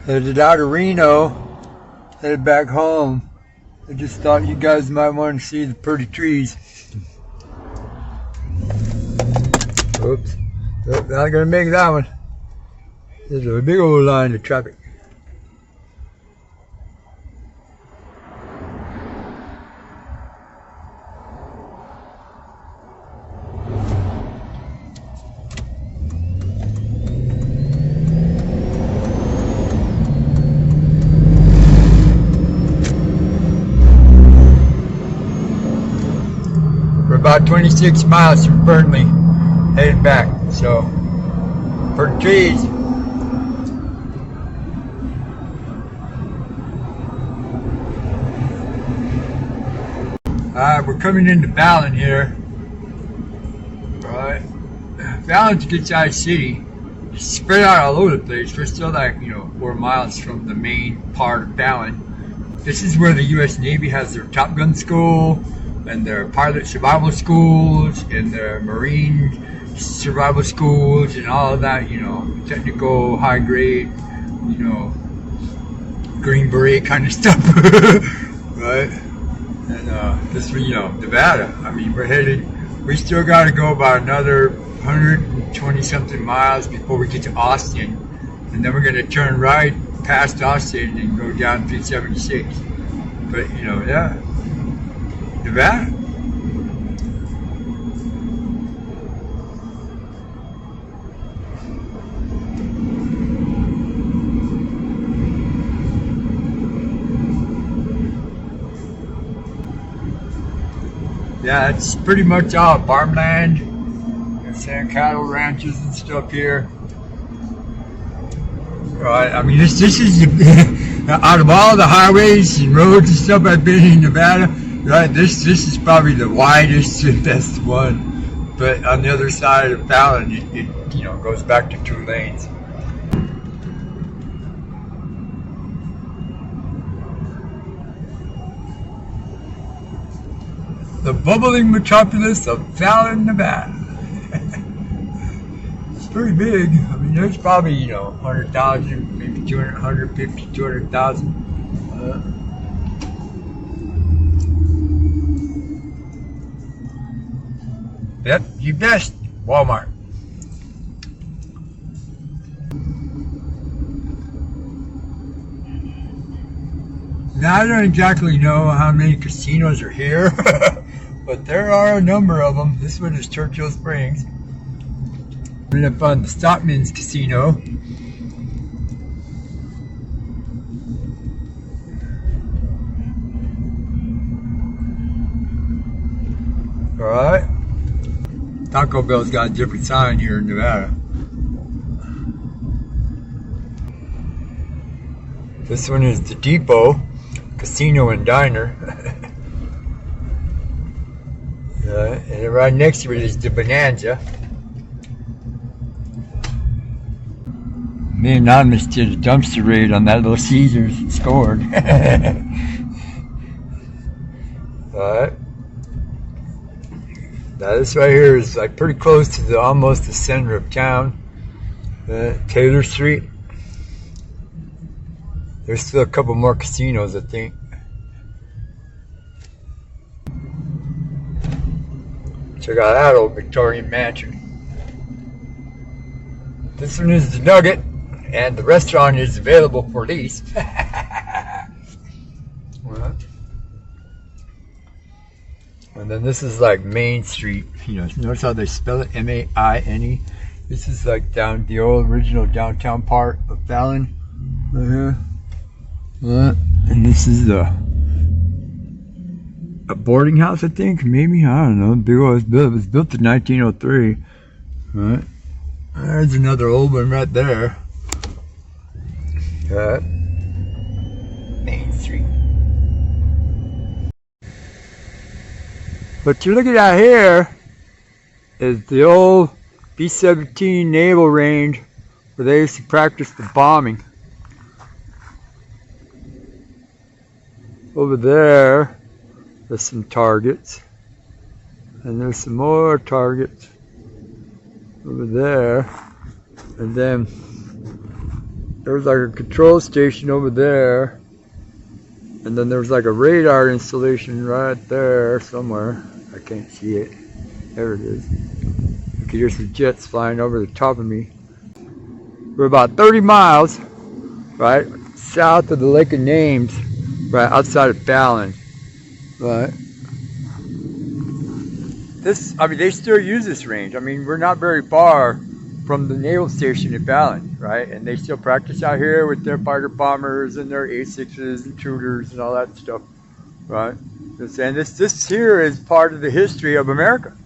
Headed out of Reno, headed back home. I just thought you guys might want to see the pretty trees. Oops, not gonna make that one. There's a big old line of traffic. We're about 26 miles from Burnley, headed back. So, for the trees. We're coming into Fallon here. Alright. Fallon's a good sized city. It's spread out all over the place. We're still like, 4 miles from the main part of Fallon. This is where the US Navy has their Top Gun school, and their pilot survival schools, and their Marine survival schools, and all of that, technical, high grade, Green Beret kind of stuff, right? And this was, Nevada. I mean, we still got to go about another 120 something miles before we get to Austin, and then we're going to turn right past Austin and go down 376. But, yeah. Nevada. Yeah, it's pretty much all farmland. There's cattle ranches and stuff here. Right, I mean, this is out of all the highways and roads and stuff I've been in Nevada. Right, this is probably the widest and best one, but on the other side of Fallon, it goes back to 2 lanes. The bubbling metropolis of Fallon, Nevada. It's pretty big. I mean, there's probably 100,000, maybe 200, 150, 200,000. Yep, you best. Walmart. Now, I don't exactly know how many casinos are here, but there are a number of them. This one is Churchill Springs. We're up on the Stockman's Casino. Alright. Taco Bell's got a different sign here in Nevada. This one is the Depot Casino and Diner. And right next to it is the Bonanza. Me and Anonymous did a dumpster raid on that little Caesars and scored. Alright. Now this right here is like pretty close to almost the center of town. Taylor Street. There's still a couple more casinos, I think. Check out that old Victorian mansion. This one is the Nugget, and the restaurant is available for lease. And then this is like Main Street. Notice how they spell it, M-A-I-N-E. This is like down the old original downtown part of Fallon. Right here. And this is a boarding house, I think, maybe. I don't know. Big old, it was built in 1903. Right. There's another old one right there. Main Street. What you're looking at here is the old B-17 naval range where they used to practice the bombing. Over there, there's some targets, and there's some more targets over there, and then There's like a control station over there. And then there's like a radar installation right there somewhere. I can't see it. There it is. You can hear some jets flying over the top of me. We're about 30 miles, right, south of the Lake of Names, right outside of Fallon, right. They still use this range. I mean, we're not very far from the naval station in Fallon, right? And they still practice out here with their fighter bombers and their A6s and Tudors and all that stuff, right? And this here is part of the history of America.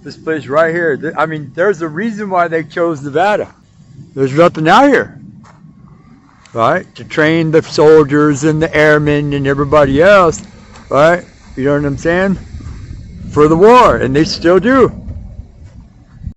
This place right here. I mean, there's a reason why they chose Nevada. There's nothing out here, right? To train the soldiers and the airmen and everybody else, right? You know what I'm saying? For the war, and they still do.